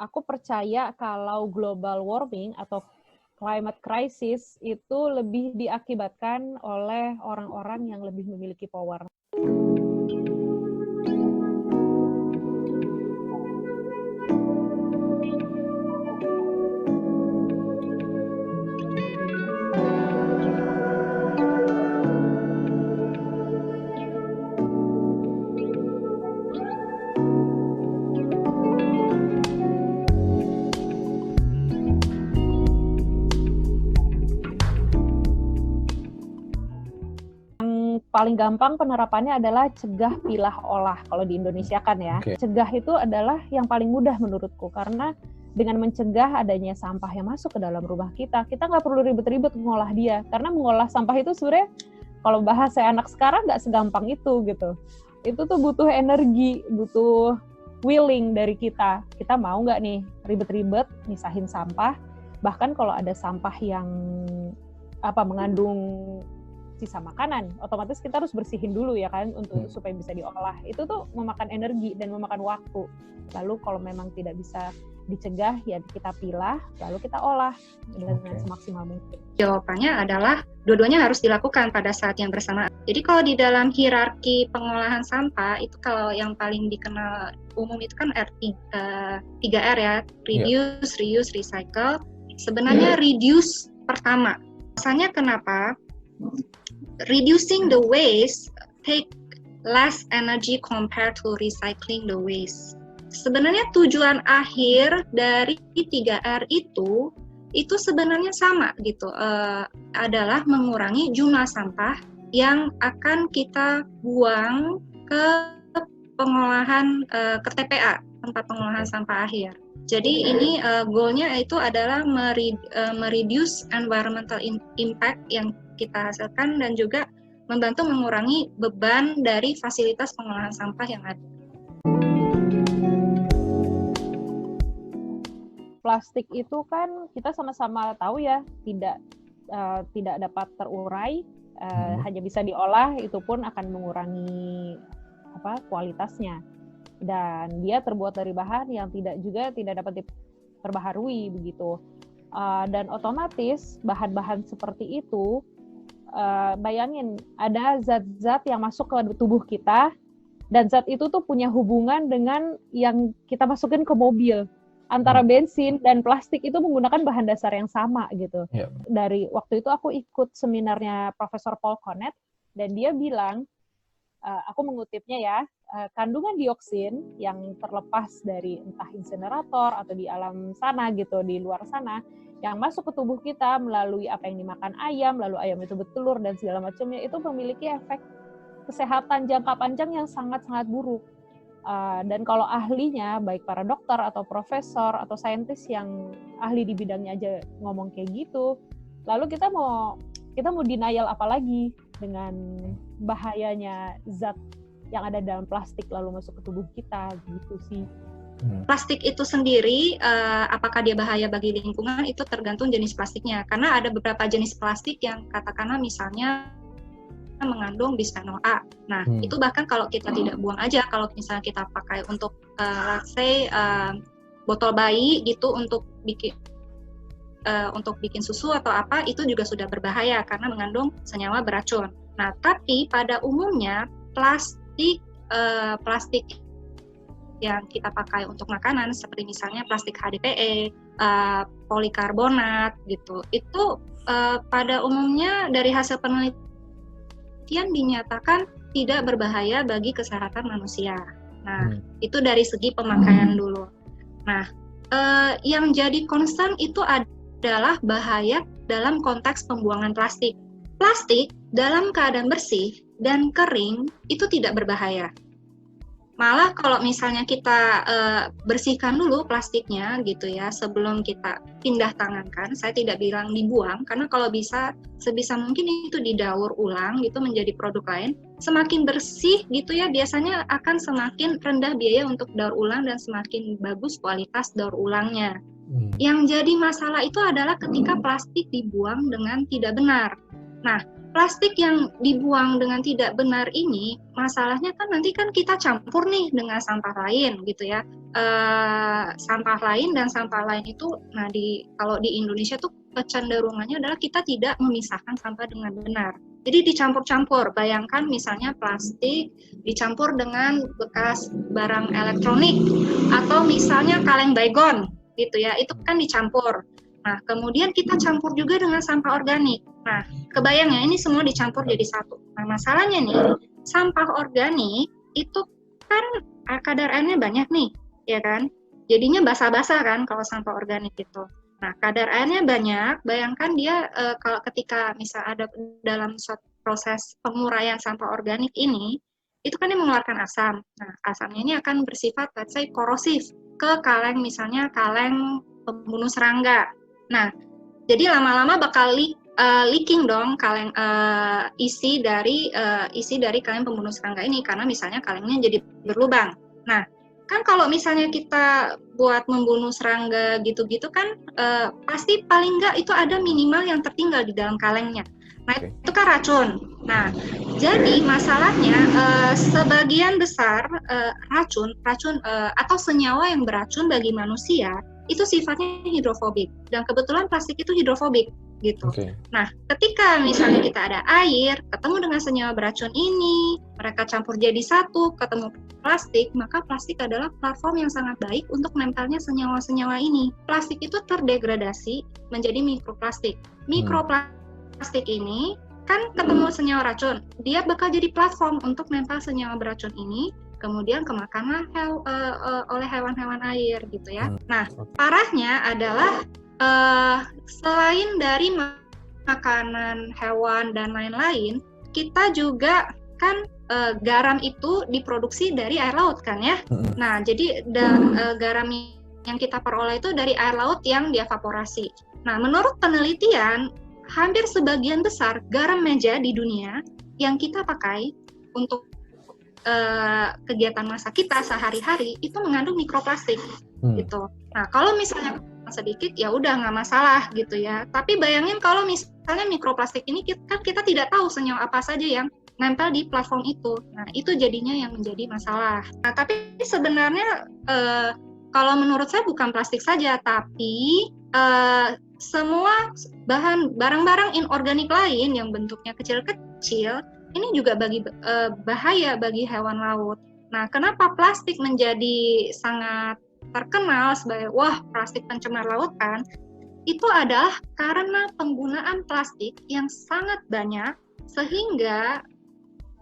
aku percaya kalau global warming atau climate crisis itu lebih diakibatkan oleh orang-orang yang lebih memiliki power. Paling gampang penerapannya adalah cegah, pilah, olah kalau di Indonesia kan ya. Okay. Cegah itu adalah yang paling mudah menurutku karena dengan mencegah adanya sampah yang masuk ke dalam rumah kita nggak perlu ribet-ribet mengolah dia. Karena mengolah sampah itu sebenarnya kalau bahasa anak sekarang nggak segampang itu gitu. Itu tuh butuh energi, butuh willing dari kita. Kita mau nggak nih ribet-ribet misahin sampah. Bahkan kalau ada sampah yang mengandung sisa makanan, otomatis kita harus bersihin dulu ya kan untuk supaya bisa diolah. Itu tuh memakan energi dan memakan waktu. Lalu kalau memang tidak bisa dicegah ya kita pilah, lalu kita olah dengan semaksimal mungkin. Jawabannya adalah dua-duanya harus dilakukan pada saat yang bersamaan. Jadi kalau di dalam hierarki pengolahan sampah itu kalau yang paling dikenal umum itu kan 3R ya, reduce, reuse, recycle. Sebenarnya reduce pertama. Alasannya kenapa? Reducing the waste take less energy compared to recycling the waste. Sebenarnya tujuan akhir dari 3R itu sebenarnya sama gitu, adalah mengurangi jumlah sampah yang akan kita buang ke pengolahan ke TPA, tempat pengolahan sampah akhir. Jadi ini goalnya itu adalah mereduce environmental impact yang kita hasilkan dan juga membantu mengurangi beban dari fasilitas pengolahan sampah yang ada. Plastik itu kan kita sama-sama tahu ya tidak dapat terurai, hanya bisa diolah, itu pun akan mengurangi kualitasnya. Dan dia terbuat dari bahan yang tidak dapat diperbaharui begitu. Dan otomatis bahan-bahan seperti itu bayangin ada zat-zat yang masuk ke tubuh kita dan zat itu tuh punya hubungan dengan yang kita masukin ke mobil. Antara bensin dan plastik itu menggunakan bahan dasar yang sama gitu. Dari waktu itu aku ikut seminarnya Profesor Paul Connet dan dia bilang, aku mengutipnya ya, kandungan dioksin yang terlepas dari entah insinerator atau di alam sana gitu, di luar sana, yang masuk ke tubuh kita melalui apa yang dimakan ayam, lalu ayam itu bertelur dan segala macamnya, itu memiliki efek kesehatan jangka panjang yang sangat-sangat buruk. Dan kalau ahlinya, baik para dokter atau profesor atau saintis yang ahli di bidangnya aja ngomong kayak gitu, lalu kita mau denial apa lagi dengan bahayanya zat yang ada dalam plastik lalu masuk ke tubuh kita gitu sih. Plastik itu sendiri, apakah dia bahaya bagi lingkungan itu tergantung jenis plastiknya. Karena ada beberapa jenis plastik yang katakanlah misalnya mengandung bisphenol A. Nah, itu bahkan kalau kita tidak buang aja, kalau misalnya kita pakai untuk let's say botol bayi gitu untuk bikin susu atau apa, itu juga sudah berbahaya karena mengandung senyawa beracun. Nah, tapi pada umumnya plastik yang kita pakai untuk makanan seperti misalnya plastik HDPE, polikarbonat gitu, itu pada umumnya dari hasil penelitian dinyatakan tidak berbahaya bagi kesehatan manusia. Nah, itu dari segi pemakaian dulu. Nah, yang jadi concern itu adalah bahaya dalam konteks pembuangan plastik. Plastik dalam keadaan bersih dan kering itu tidak berbahaya. Malah kalau misalnya kita bersihkan dulu plastiknya gitu ya sebelum kita pindah tangankan, saya tidak bilang dibuang karena kalau bisa sebisa mungkin itu didaur ulang gitu menjadi produk lain. Semakin bersih gitu ya biasanya akan semakin rendah biaya untuk daur ulang dan semakin bagus kualitas daur ulangnya. Yang jadi masalah itu adalah ketika plastik dibuang dengan tidak benar. Nah, plastik yang dibuang dengan tidak benar ini, masalahnya kan nanti kan kita campur nih dengan sampah lain gitu ya. Sampah lain dan sampah lain itu, nah kalau di Indonesia tuh kecenderungannya adalah kita tidak memisahkan sampah dengan benar. Jadi dicampur-campur. Bayangkan misalnya plastik dicampur dengan bekas barang elektronik atau misalnya kaleng baygon gitu ya, itu kan dicampur. Nah, kemudian kita campur juga dengan sampah organik. Nah, kebayang ya, ini semua dicampur jadi satu. Nah, masalahnya nih, sampah organik itu kan kadar airnya banyak nih, ya kan? Jadinya basah-basah kan kalau sampah organik itu. Nah, kadar airnya banyak, bayangkan dia kalau ketika misal ada dalam suatu proses penguraian sampah organik ini, itu kan dia mengeluarkan asam. Nah, asamnya ini akan bersifat, let's say, korosif ke kaleng, misalnya kaleng pembunuh serangga. Nah, jadi lama-lama bakal leaking dong kaleng isi dari kaleng pembunuh serangga ini, karena misalnya kalengnya jadi berlubang. Nah, kan kalau misalnya kita buat membunuh serangga gitu-gitu kan pasti paling nggak itu ada minimal yang tertinggal di dalam kalengnya. Nah, itu kan racun. Nah, jadi masalahnya sebagian besar racun atau senyawa yang beracun bagi manusia itu sifatnya hidrofobik, dan kebetulan plastik itu hidrofobik gitu. Nah, ketika misalnya kita ada air ketemu dengan senyawa beracun ini, mereka campur jadi satu, ketemu plastik, maka plastik adalah platform yang sangat baik untuk menempelnya senyawa-senyawa ini. Plastik itu terdegradasi menjadi mikroplastik. Mikroplastik ini kan ketemu senyawa racun, dia bakal jadi platform untuk nempel senyawa beracun ini, kemudian kemakanlah oleh hewan-hewan air gitu ya. Nah, parahnya adalah selain dari makanan hewan dan lain-lain, kita juga kan garam itu diproduksi dari air laut kan ya. Nah, jadi garam yang kita peroleh itu dari air laut yang dievaporasi. Nah, menurut penelitian, hampir sebagian besar garam meja di dunia yang kita pakai untuk kegiatan masak kita sehari-hari itu mengandung mikroplastik gitu. Nah, kalau misalnya sedikit ya udah nggak masalah gitu ya. Tapi bayangin kalau misalnya mikroplastik ini kita tidak tahu senyawa apa saja yang nempel di platform itu. Nah, itu jadinya yang menjadi masalah. Nah, tapi sebenarnya kalau menurut saya bukan plastik saja, tapi semua barang-barang inorganik lain yang bentuknya kecil-kecil ini juga bahaya bagi hewan laut. Nah, kenapa plastik menjadi sangat terkenal sebagai plastik pencemar laut kan? Itu adalah karena penggunaan plastik yang sangat banyak sehingga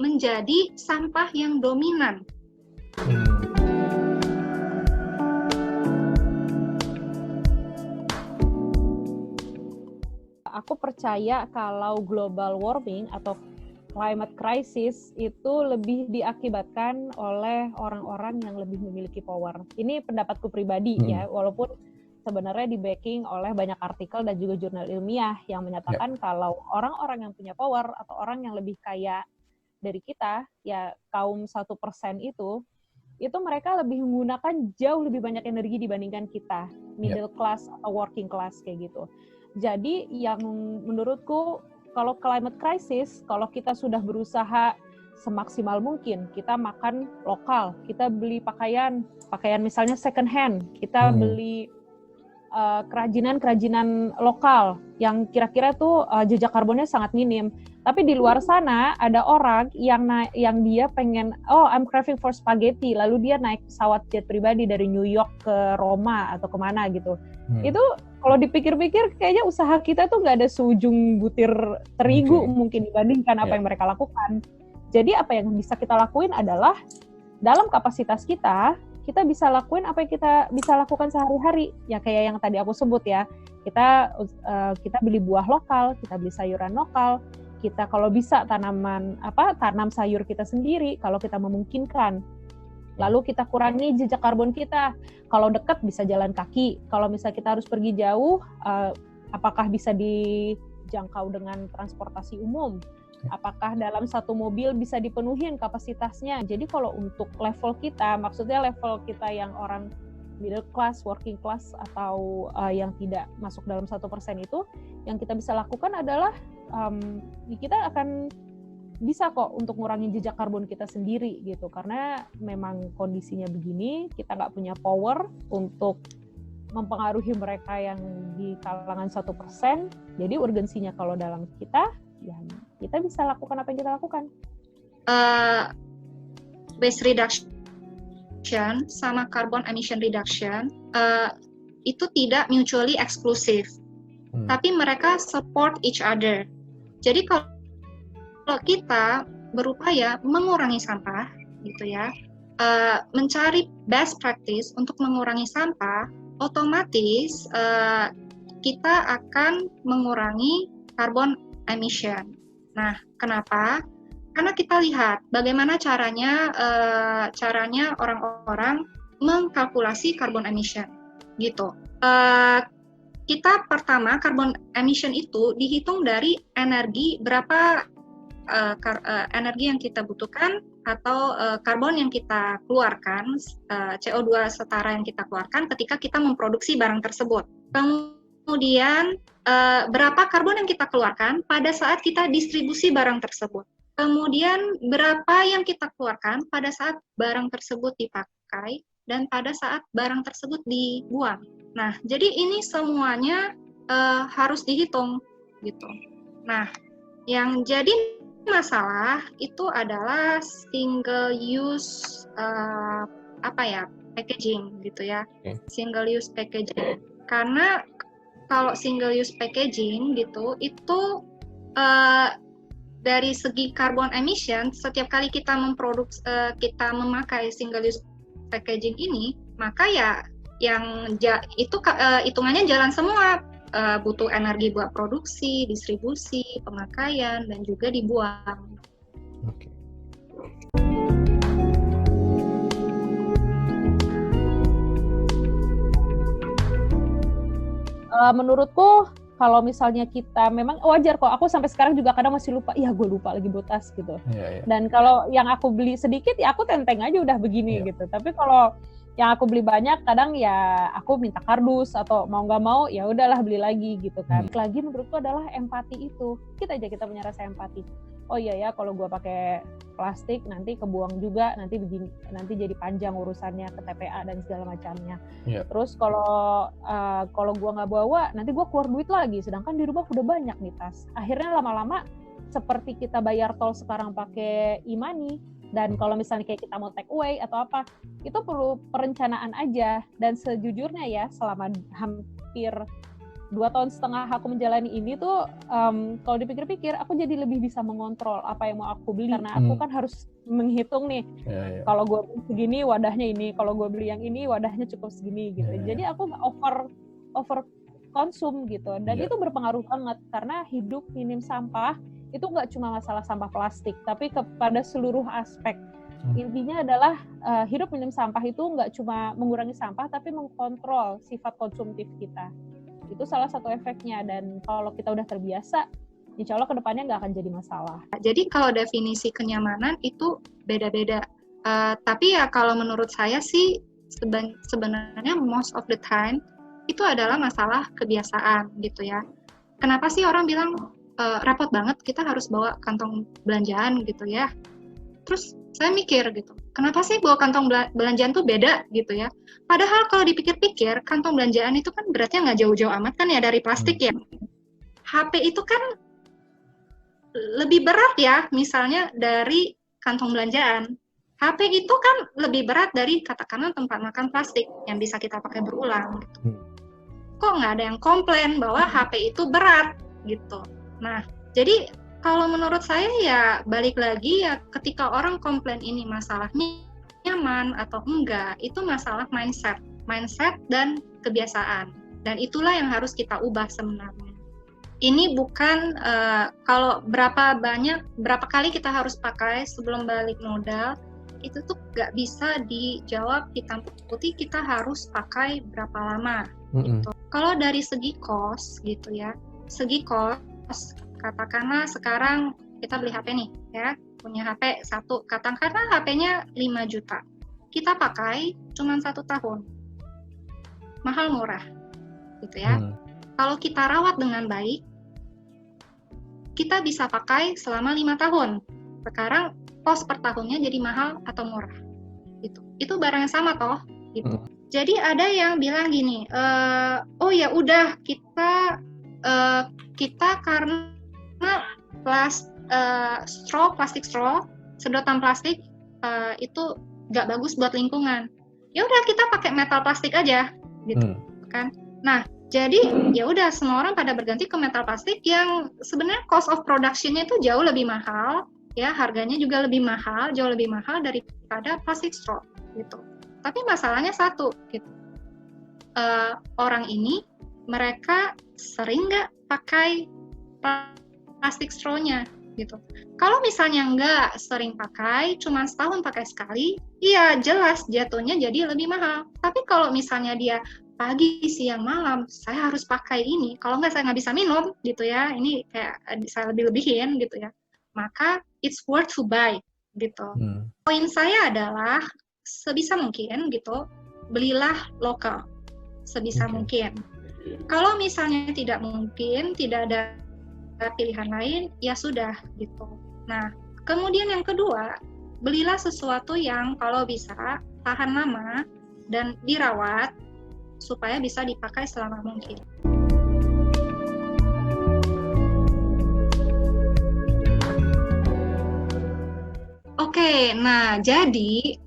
menjadi sampah yang dominan. Aku percaya kalau global warming atau climate crisis itu lebih diakibatkan oleh orang-orang yang lebih memiliki power. Ini pendapatku pribadi ya, walaupun sebenarnya di-backing oleh banyak artikel dan juga jurnal ilmiah yang menyatakan kalau orang-orang yang punya power atau orang yang lebih kaya dari kita, ya kaum 1% itu mereka lebih menggunakan jauh lebih banyak energi dibandingkan kita, middle class atau working class kayak gitu. Jadi yang menurutku kalau climate crisis, kalau kita sudah berusaha semaksimal mungkin, kita makan lokal, kita beli pakaian misalnya second hand, kita beli kerajinan lokal yang kira-kira tuh jejak karbonnya sangat minim. Tapi di luar sana ada orang yang dia pengen, I'm craving for spaghetti, lalu dia naik pesawat jet pribadi dari New York ke Roma atau kemana gitu. Itu kalau dipikir-pikir kayaknya usaha kita tuh nggak ada seujung butir terigu mungkin dibandingkan apa yang mereka lakukan. Jadi apa yang bisa kita lakuin adalah dalam kapasitas kita bisa lakuin apa yang kita bisa lakukan sehari-hari. Ya kayak yang tadi aku sebut ya, kita beli buah lokal, kita beli sayuran lokal, kita kalau bisa tanam sayur kita sendiri kalau kita memungkinkan. Lalu kita kurangi jejak karbon kita. Kalau dekat bisa jalan kaki. Kalau misalnya kita harus pergi jauh, apakah bisa dijangkau dengan transportasi umum? Apakah dalam satu mobil bisa dipenuhin kapasitasnya? Jadi kalau untuk level kita, maksudnya level kita yang orang middle class, working class, atau yang tidak masuk dalam 1% itu, yang kita bisa lakukan adalah kita akan bisa kok untuk ngurangin jejak karbon kita sendiri gitu, karena memang kondisinya begini, kita nggak punya power untuk mempengaruhi mereka yang di kalangan 1%, jadi urgensinya kalau dalam kita, ya kita bisa lakukan apa yang kita lakukan. Waste reduction sama carbon emission reduction itu tidak mutually exclusive, tapi mereka support each other. Jadi kalau kita berupaya mengurangi sampah, gitu ya, mencari best practice untuk mengurangi sampah, otomatis kita akan mengurangi carbon emission. Nah, kenapa? Karena kita lihat bagaimana caranya orang-orang mengkalkulasi carbon emission, gitu. Kita pertama carbon emission itu dihitung dari energi berapa energi yang kita butuhkan atau karbon yang kita keluarkan, CO2 setara yang kita keluarkan ketika kita memproduksi barang tersebut. Kemudian berapa karbon yang kita keluarkan pada saat kita distribusi barang tersebut. Kemudian berapa yang kita keluarkan pada saat barang tersebut dipakai dan pada saat barang tersebut dibuang. Nah, jadi ini semuanya harus dihitung gitu. Nah, yang jadi masalah itu adalah single use packaging gitu ya. Single use packaging. Karena kalau single use packaging gitu itu dari segi carbon emission, setiap kali kita kita memakai single use packaging ini, maka ya itu hitungannya jalan semua, butuh energi buat produksi, distribusi, pemakaian, dan juga dibuang. Oke. Menurutku kalau misalnya kita memang wajar kok, aku sampai sekarang juga kadang masih lupa, gue lupa lagi bawa tas gitu. Dan kalau yang aku beli sedikit ya aku tenteng aja udah begini gitu. Tapi kalau yang aku beli banyak kadang ya aku minta kardus atau mau nggak mau ya udahlah beli lagi gitu kan. Lagi menurutku adalah empati itu. Kita punya rasa empati. Oh iya ya, kalau gue pakai plastik nanti kebuang juga, nanti jadi panjang urusannya ke TPA dan segala macamnya. Terus kalau gue nggak bawa, nanti gue keluar duit lagi. Sedangkan di rumah udah banyak nih tas. Akhirnya lama-lama seperti kita bayar tol sekarang pakai e-money. Dan kalau misalnya kayak kita mau take away atau apa, itu perlu perencanaan aja. Dan sejujurnya ya, selama hampir 2,5 tahun aku menjalani ini tuh, kalau dipikir-pikir, aku jadi lebih bisa mengontrol apa yang mau aku beli. Karena aku kan harus menghitung nih, kalau gue beli segini wadahnya ini, kalau gue beli yang ini wadahnya cukup segini gitu. Jadi aku over konsum gitu. Dan itu berpengaruh banget, karena hidup minim sampah, itu nggak cuma masalah sampah plastik, tapi kepada seluruh aspek. Intinya adalah hidup minim sampah itu nggak cuma mengurangi sampah, tapi mengkontrol sifat konsumtif kita. Itu salah satu efeknya, dan kalau kita udah terbiasa, insya Allah kedepannya nggak akan jadi masalah. Jadi kalau definisi kenyamanan itu beda-beda. Tapi ya kalau menurut saya sih sebenarnya most of the time itu adalah masalah kebiasaan gitu ya. Kenapa sih orang bilang repot banget kita harus bawa kantong belanjaan gitu ya. Terus saya mikir gitu, kenapa sih bawa kantong belanjaan tuh beda gitu ya. Padahal kalau dipikir-pikir, kantong belanjaan itu kan beratnya nggak jauh-jauh amat kan ya dari plastik ya. HP itu kan lebih berat ya misalnya dari kantong belanjaan. HP itu kan lebih berat dari katakanlah tempat makan plastik yang bisa kita pakai berulang gitu. Kok nggak ada yang komplain bahwa HP itu berat gitu. Nah, jadi kalau menurut saya ya balik lagi ya ketika orang komplain ini masalahnya nyaman atau enggak, itu masalah mindset dan kebiasaan. Dan itulah yang harus kita ubah sebenarnya. Ini bukan kalau berapa kali kita harus pakai sebelum balik modal, itu tuh nggak bisa dijawab hitam putih kita harus pakai berapa lama. Gitu. Kalau dari segi cost gitu ya, katakanlah sekarang kita beli HP nih ya, punya HP satu, katakanlah HP-nya 5 juta. Kita pakai cuma 1 tahun. Mahal murah. Gitu ya. Kalau kita rawat dengan baik, kita bisa pakai selama 5 tahun. Sekarang cost per tahunnya jadi mahal atau murah. Itu barang yang sama toh. Gitu. Jadi ada yang bilang gini, oh ya udah kita karena plastik straw, sedotan plastik itu nggak bagus buat lingkungan. Ya udah kita pakai metal plastik aja, gitu kan. Nah, jadi ya udah semua orang pada berganti ke metal plastik yang sebenarnya cost of production-nya itu jauh lebih mahal, ya harganya juga lebih mahal, jauh lebih mahal daripada plastik straw, gitu. Tapi masalahnya satu, gitu. Orang ini mereka sering nggak pakai plastik straw-nya, gitu. Kalau misalnya nggak sering pakai, cuma setahun pakai sekali, iya jelas jatuhnya jadi lebih mahal. Tapi kalau misalnya dia pagi, siang, malam, saya harus pakai ini, kalau nggak saya nggak bisa minum, gitu ya, ini kayak bisa lebih-lebihin, gitu ya, maka it's worth to buy, gitu. Poin saya adalah, sebisa mungkin, gitu, belilah lokal, sebisa mungkin. Kalau misalnya tidak mungkin, tidak ada pilihan lain, ya sudah, gitu. Nah, kemudian yang kedua, belilah sesuatu yang kalau bisa tahan lama dan dirawat supaya bisa dipakai selama mungkin. Oke, nah jadi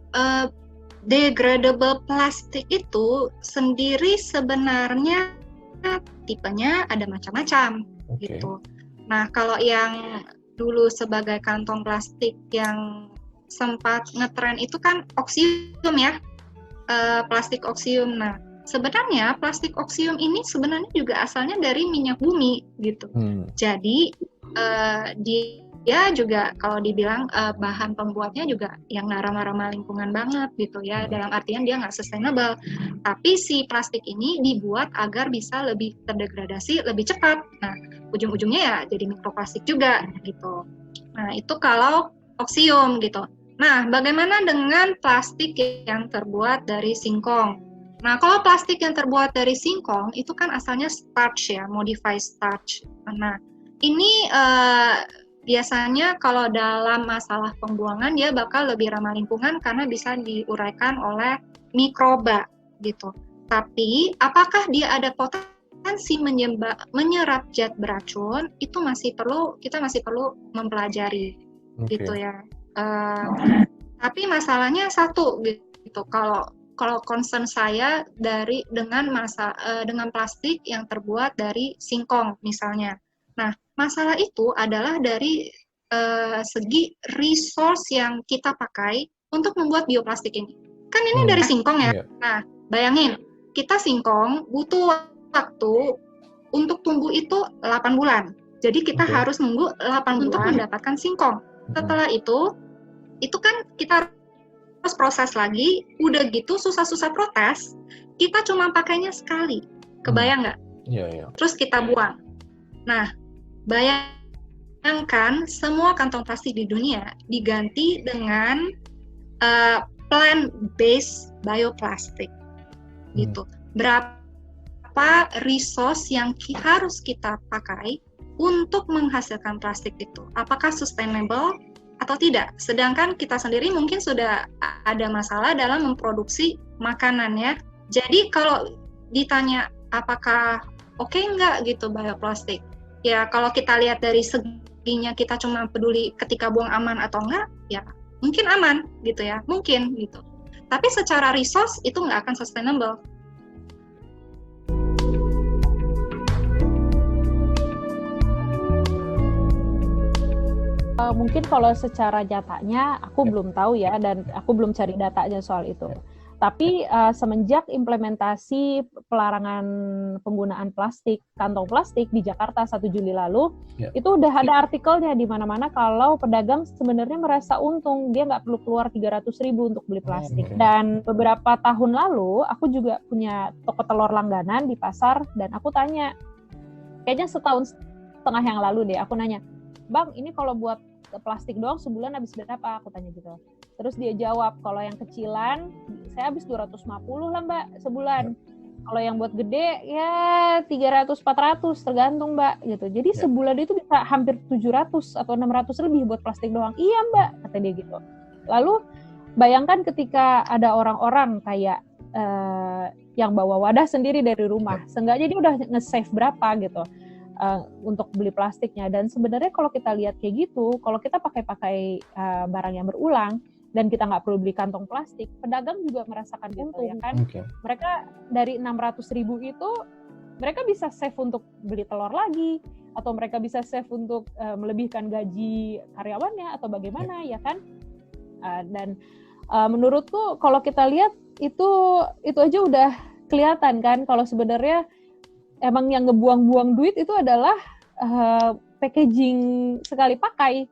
degradable plastik itu sendiri sebenarnya tipenya ada macam-macam, gitu. Nah, kalau yang dulu sebagai kantong plastik yang sempat ngetren itu kan oksium ya, plastik oksium. Nah, sebenarnya plastik oksium ini sebenarnya juga asalnya dari minyak bumi, gitu. Jadi dia juga kalau dibilang bahan pembuatnya juga yang nggak ramah-ramah lingkungan banget, gitu ya. Dalam artian dia nggak sustainable. Tapi si plastik ini dibuat agar bisa lebih terdegradasi lebih cepat. Nah, ujung-ujungnya ya jadi mikroplastik juga, gitu. Nah, itu kalau oksium, gitu. Nah, bagaimana dengan plastik yang terbuat dari singkong? Nah, kalau plastik yang terbuat dari singkong itu kan asalnya starch ya, modified starch. Nah, ini biasanya kalau dalam masalah pembuangan dia bakal lebih ramah lingkungan karena bisa diuraikan oleh mikroba, gitu. Tapi apakah dia ada potensi menyerap zat beracun? Itu kita masih perlu mempelajari, gitu ya. Tapi masalahnya satu, gitu. Kalau concern saya dengan plastik yang terbuat dari singkong misalnya. Nah, masalah itu adalah dari segi resource yang kita pakai untuk membuat bioplastik ini. Kan ini dari singkong ya. Nah, bayangin, kita singkong butuh waktu untuk tumbuh itu 8 bulan. Jadi kita harus nunggu 8 bulan dapatkan singkong. Setelah itu kan kita harus proses lagi, udah gitu susah-susah protes, kita cuma pakainya sekali. Kebayang nggak? Iya. Terus kita buang. Nah, bayangkan semua kantong plastik di dunia diganti dengan plant-based bioplastik, gitu. Berapa resource yang harus kita pakai untuk menghasilkan plastik itu? Apakah sustainable atau tidak? Sedangkan kita sendiri mungkin sudah ada masalah dalam memproduksi makanan ya. Jadi kalau ditanya apakah oke nggak gitu bioplastik? Ya kalau kita lihat dari seginya kita cuma peduli ketika buang aman atau enggak, ya mungkin aman gitu ya, mungkin gitu. Tapi secara resource itu nggak akan sustainable. Mungkin kalau secara nyatanya aku belum tahu ya, dan aku belum cari datanya soal itu. Tapi semenjak implementasi pelarangan penggunaan kantong plastik di Jakarta 1 Juli lalu, itu udah ada artikelnya di mana-mana kalau pedagang sebenarnya merasa untung, dia nggak perlu keluar 300.000 untuk beli plastik. Dan beberapa tahun lalu, aku juga punya toko telur langganan di pasar, dan aku tanya, kayaknya setahun setengah yang lalu deh, aku nanya, Bang, ini kalau buat plastik doang sebulan habis berapa? Aku tanya gitu. Terus dia jawab, kalau yang kecilan, saya habis 250 lah Mbak sebulan. Kalau yang buat gede ya 300-400 tergantung Mbak gitu. Jadi sebulan itu bisa hampir 700 atau 600 lebih buat plastik doang. Iya Mbak, kata dia gitu. Lalu bayangkan ketika ada orang-orang kayak yang bawa wadah sendiri dari rumah, seenggaknya dia udah nge-save berapa gitu untuk beli plastiknya. Dan sebenarnya kalau kita lihat kayak gitu, kalau kita pakai barang yang berulang, dan kita nggak perlu beli kantong plastik, pedagang juga merasakan untung, ya kan? Mereka dari 600.000 itu, mereka bisa save untuk beli telur lagi, atau mereka bisa save untuk melebihkan gaji karyawannya, atau bagaimana, ya kan? Dan menurutku kalau kita lihat, itu aja udah kelihatan kan, kalau sebenarnya emang yang ngebuang-buang duit itu adalah packaging sekali pakai.